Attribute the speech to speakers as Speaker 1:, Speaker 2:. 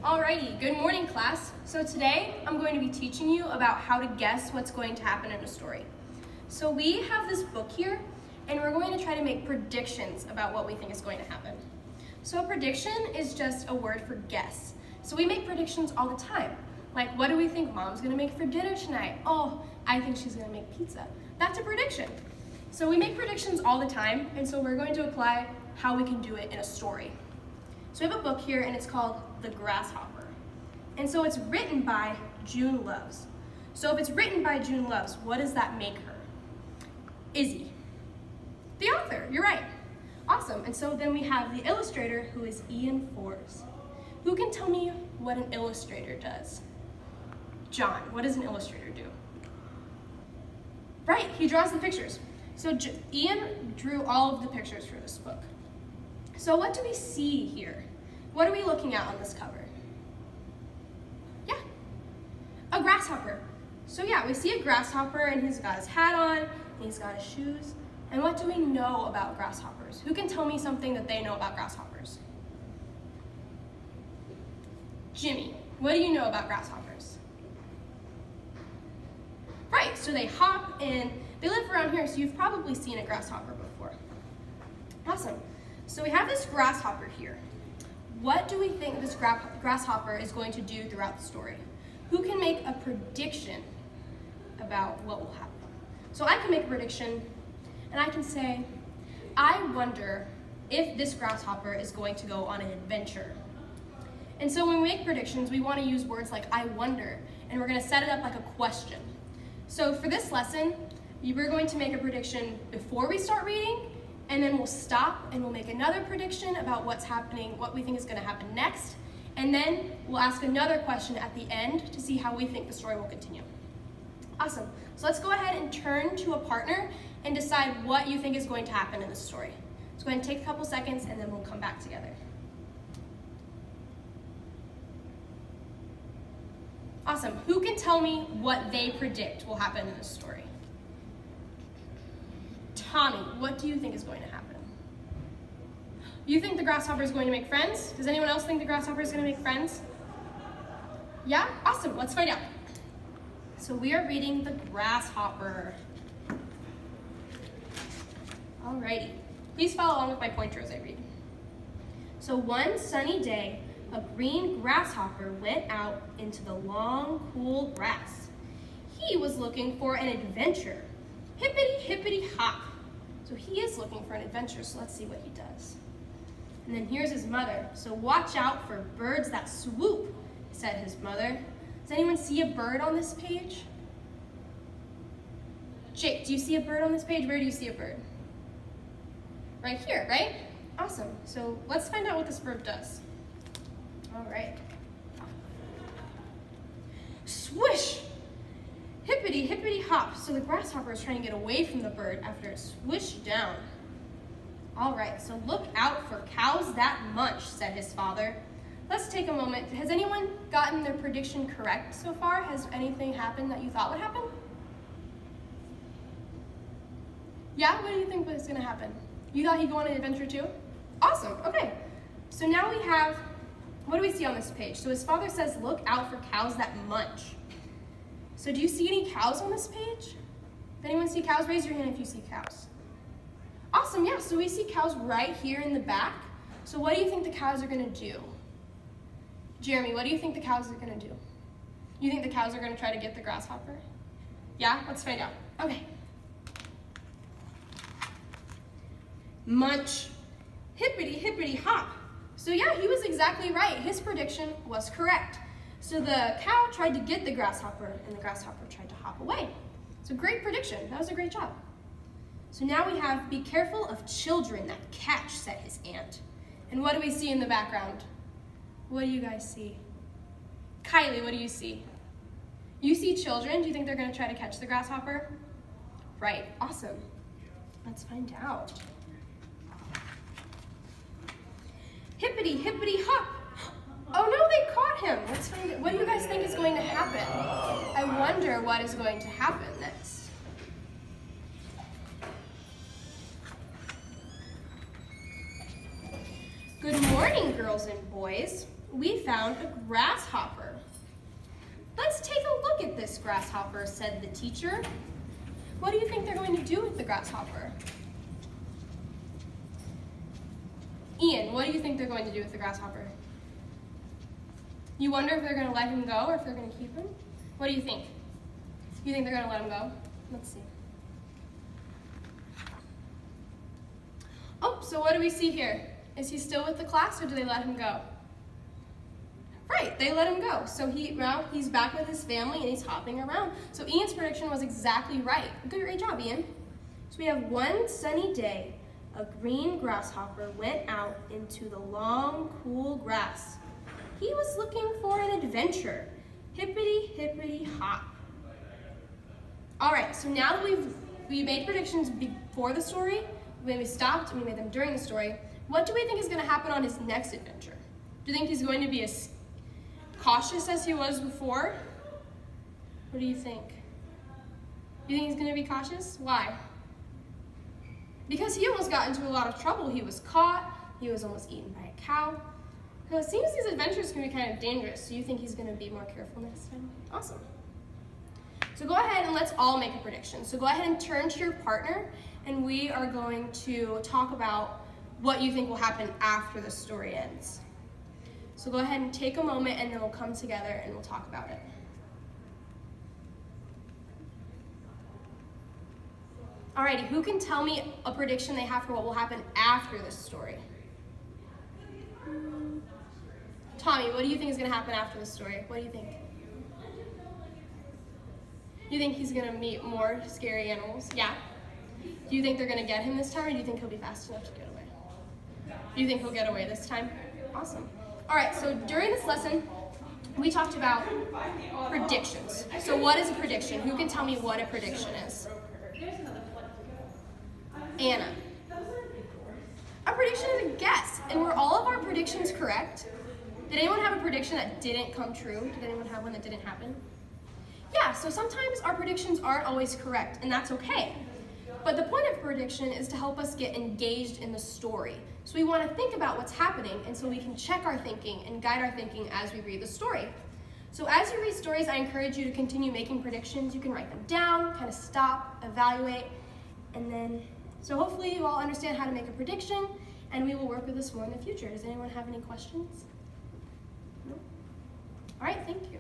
Speaker 1: Alrighty, good morning class. So today I'm going to be teaching you about how to guess what's going to happen in a story. So we have this book here and we're going to try to make predictions about what we think is going to happen. So a prediction is just a word for guess. So we make predictions all the time. Like, what do we think mom's gonna make for dinner tonight? Oh, I think she's gonna make pizza. That's a prediction. So we make predictions all the time, and so we're going to apply how we can do it in a story. So we have a book here and it's called The Grasshopper. And so it's written by June Loves. So if it's written by June Loves, what does that make her? Izzy. The author, you're right. Awesome, and so then we have the illustrator, who is Ian Forbes. Who can tell me what an illustrator does? John, what does an illustrator do? Right, he draws the pictures. So Ian drew all of the pictures for this book. So what do we see here? What are we looking at on this cover? Yeah, a grasshopper. So yeah, we see a grasshopper and he's got his hat on, and he's got his shoes. And what do we know about grasshoppers? Who can tell me something that they know about grasshoppers? Jimmy, what do you know about grasshoppers? Right, so they hop and they live around here, so you've probably seen a grasshopper before. Awesome. So we have this grasshopper here. What do we think this grasshopper is going to do throughout the story? Who can make a prediction about what will happen? So I can make a prediction, and I can say, I wonder if this grasshopper is going to go on an adventure. And so when we make predictions, we want to use words like I wonder, and we're going to set it up like a question. So for this lesson, we're going to make a prediction before we start reading, and then we'll stop and we'll make another prediction about what's happening, what we think is going to happen next, and then we'll ask another question at the end to see how we think the story will continue. Awesome. So let's go ahead and turn to a partner and decide what you think is going to happen in this story. So go ahead and take a couple seconds and then we'll come back together. Awesome. Who can tell me what they predict will happen in this story? Tommy, what do you think is going to happen? You think the grasshopper is going to make friends? Does anyone else think the grasshopper is going to make friends? Yeah? Awesome. Let's find out. So we are reading The Grasshopper. Alrighty. Please follow along with my pointer as I read. So one sunny day, a green grasshopper went out into the long, cool grass. He was looking for an adventure. Hippity, hippity, hop. So he is looking for an adventure, so let's see what he does. And then here's his mother. So watch out for birds that swoop, said his mother. Does anyone see a bird on this page? Jake, do you see a bird on this page? Where do you see a bird? Right here, right? Awesome. So let's find out what this bird does. All right. Swish! Hippity, hippity, hop. So the grasshopper is trying to get away from the bird after it swished down. All right, so look out for cows that munch, said his father. Let's take a moment. Has anyone gotten their prediction correct so far? Has anything happened that you thought would happen? Yeah, what do you think was gonna happen? You thought he'd go on an adventure too? Awesome, okay. So now we have, what do we see on this page? So his father says, look out for cows that munch. So do you see any cows on this page? If anyone see cows, raise your hand if you see cows. Awesome, yeah, so we see cows right here in the back. So what do you think the cows are gonna do? Jeremy, what do you think the cows are gonna do? You think the cows are gonna try to get the grasshopper? Yeah, let's find out. Okay. Munch, hippity, hippity, hop. So yeah, he was exactly right. His prediction was correct. So the cow tried to get the grasshopper and the grasshopper tried to hop away. So great prediction, that was a great job. So now we have, be careful of children that catch, said his aunt. And what do we see in the background? What do you guys see? Kylie, what do you see? You see children, do you think they're gonna try to catch the grasshopper? Right, awesome. Let's find out. Hippity, hippity, hop. Oh no, they caught him. Let's find it. What do you guys think is going to happen? I wonder what is going to happen next. Good morning, girls and boys. we found a grasshopper. Let's take a look at this grasshopper, said the teacher. What do you think they're going to do with the grasshopper? Ian, what do you think they're going to do with the grasshopper? You wonder if they're going to let him go or if they're going to keep him? What do you think? You think they're going to let him go? Let's see. Oh, so what do we see here? Is he still with the class or do they let him go? Right, they let him go. So now he's back with his family and he's hopping around. So Ian's prediction was exactly right. Great job, Ian. So we have one sunny day. A green grasshopper went out into the long, cool grass. He was looking for an adventure. Hippity, hippity, hop. All right, so now that we made predictions before the story, when we stopped and we made them during the story, what do we think is going to happen on his next adventure? Do you think he's going to be as cautious as he was before? What do you think? Do you think he's going to be cautious? Why? Because he almost got into a lot of trouble. He was caught. He was almost eaten by a cow. So it seems these adventures can be kind of dangerous. So you think he's going to be more careful next time? Awesome. So go ahead and let's all make a prediction. So go ahead and turn to your partner, and we are going to talk about what you think will happen after the story ends. So go ahead and take a moment, and then we'll come together and we'll talk about it. Alrighty, who can tell me a prediction they have for what will happen after this story? Tommy, what do you think is going to happen after this story? What do you think? You think he's going to meet more scary animals? Yeah. Do you think they're going to get him this time, or do you think he'll be fast enough to get away? Do you think he'll get away this time? Awesome. All right, so during this lesson, we talked about predictions. So what is a prediction? Who can tell me what a prediction is? Anna. A prediction is a guess, and were all of our predictions correct? Did anyone have a prediction that didn't come true? Did anyone have one that didn't happen? Yeah, so sometimes our predictions aren't always correct, and that's okay. But the point of prediction is to help us get engaged in the story. So we want to think about what's happening, and so we can check our thinking and guide our thinking as we read the story. So as you read stories, I encourage you to continue making predictions. You can write them down, kind of stop, evaluate, and then, so hopefully you all understand how to make a prediction, and we will work with this more in the future. Does anyone have any questions? No? All right, thank you.